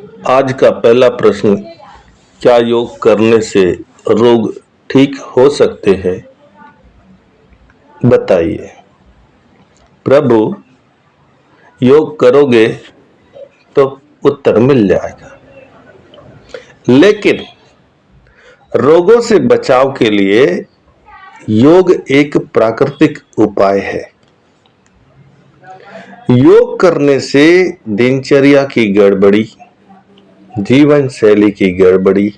आज का पहला प्रश्न, क्या योग करने से रोग ठीक हो सकते हैं? बताइए। प्रभु, योग करोगे तो उत्तर मिल जाएगा, लेकिन रोगों से बचाव के लिए योग एक प्राकृतिक उपाय है। योग करने से दिनचर्या की गड़बड़ी, जीवन शैली की गड़बड़ी,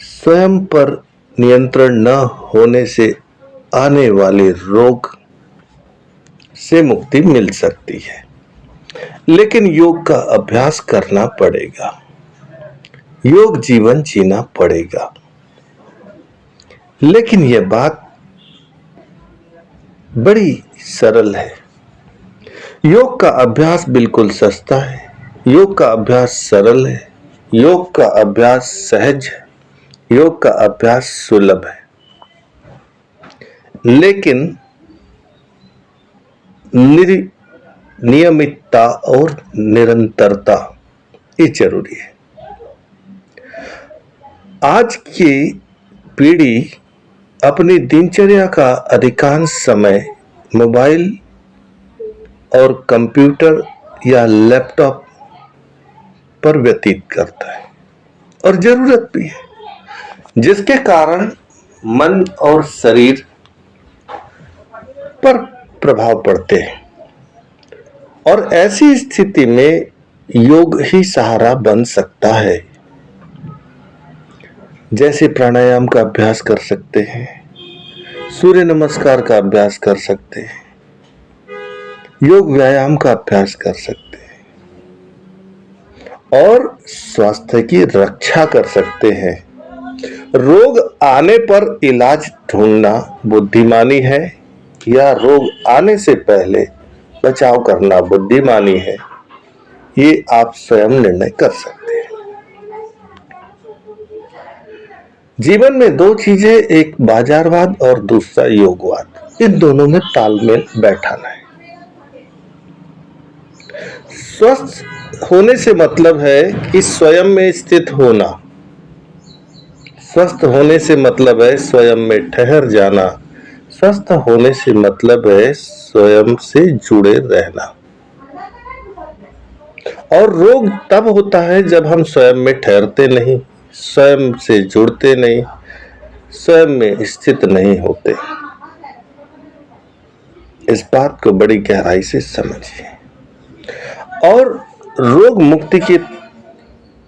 स्वयं पर नियंत्रण न होने से आने वाले रोग से मुक्ति मिल सकती है। लेकिन योग का अभ्यास करना पड़ेगा, योग जीवन जीना पड़ेगा। लेकिन यह बात बड़ी सरल है। योग का अभ्यास बिल्कुल सस्ता है, योग का अभ्यास सरल है, योग का अभ्यास सहज है, योग का अभ्यास सुलभ है। लेकिन नियमितता और निरंतरता ये जरूरी है। आज की पीढ़ी अपनी दिनचर्या का अधिकांश समय मोबाइल और कंप्यूटर या लैपटॉप पर व्यतीत करता है, और जरूरत भी है, जिसके कारण मन और शरीर पर प्रभाव पड़ते हैं। और ऐसी स्थिति में योग ही सहारा बन सकता है। जैसे प्राणायाम का अभ्यास कर सकते हैं, सूर्य नमस्कार का अभ्यास कर सकते हैं, योग व्यायाम का अभ्यास कर सकते हैं और स्वास्थ्य की रक्षा कर सकते हैं। रोग आने पर इलाज ढूंढना बुद्धिमानी है या रोग आने से पहले बचाव करना बुद्धिमानी है, ये आप स्वयं निर्णय कर सकते हैं। जीवन में दो चीजें, एक बाजारवाद और दूसरा योगवाद, इन दोनों में तालमेल बैठाना है। स्वस्थ होने से मतलब है कि स्वयं में स्थित होना, स्वस्थ होने से मतलब है स्वयं में ठहर जाना, स्वस्थ होने से मतलब है स्वयं से जुड़े रहना। और रोग तब होता है जब हम स्वयं में ठहरते नहीं, स्वयं से जुड़ते नहीं, स्वयं में स्थित नहीं होते। इस बात को बड़ी गहराई से समझिए। और रोग मुक्ति के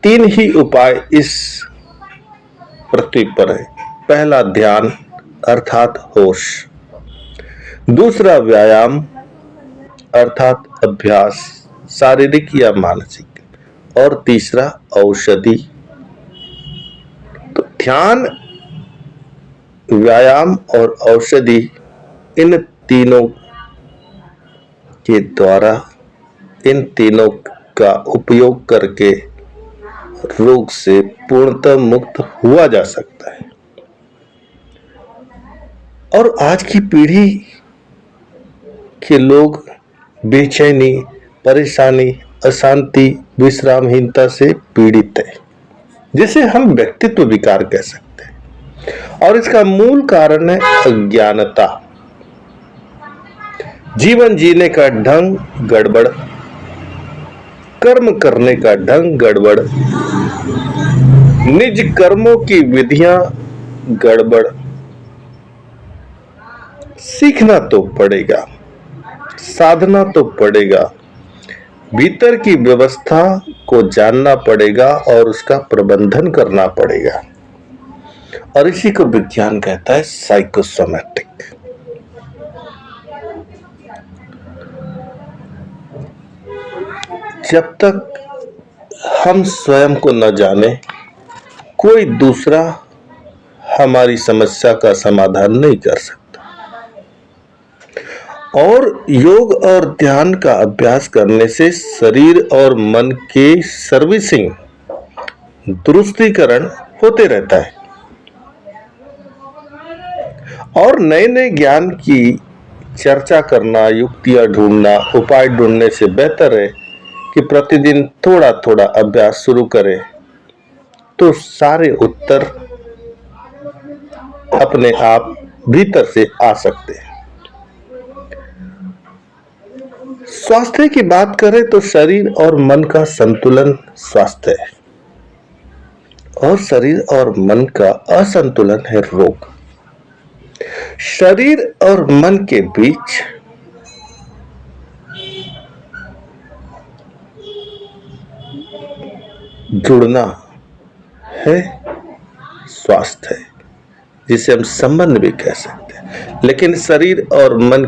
3 ही उपाय इस पृथ्वी पर है। पहला ध्यान अर्थात होश, दूसरा व्यायाम अर्थात अभ्यास, शारीरिक या मानसिक, और तीसरा औषधि। तो ध्यान, व्यायाम और औषधि, इन तीनों के द्वारा, इन तीनों का उपयोग करके रोग से पूर्णतः मुक्त हुआ जा सकता है। और आज की पीढ़ी के लोग बेचैनी, परेशानी, अशांति, विश्रामहीनता से पीड़ित है, जिसे हम व्यक्तित्व विकार कह सकते हैं। और इसका मूल कारण है अज्ञानता, जीवन जीने का ढंग गड़बड़, कर्म करने का ढंग गड़बड़, निज कर्मों की विधियां गड़बड़। सीखना तो पड़ेगा, साधना तो पड़ेगा, भीतर की व्यवस्था को जानना पड़ेगा और उसका प्रबंधन करना पड़ेगा। और इसी को विज्ञान कहता है साइकोसोमैटिक। जब तक हम स्वयं को न जाने, कोई दूसरा हमारी समस्या का समाधान नहीं कर सकता। और योग और ध्यान का अभ्यास करने से शरीर और मन के सर्विसिंग, दुरुस्तीकरण होते रहता है। और नए नए ज्ञान की चर्चा करना, युक्तियां ढूंढना, उपाय ढूंढने से बेहतर है कि प्रतिदिन थोड़ा थोड़ा अभ्यास शुरू करें तो सारे उत्तर अपने आप भीतर से आ सकते हैं। स्वास्थ्य की बात करें तो शरीर और मन का संतुलन स्वास्थ्य है और शरीर और मन का असंतुलन है रोग। शरीर और मन के बीच जुड़ना है स्वास्थ्य है, जिसे हम संबंध भी कह सकते हैं। लेकिन शरीर और मन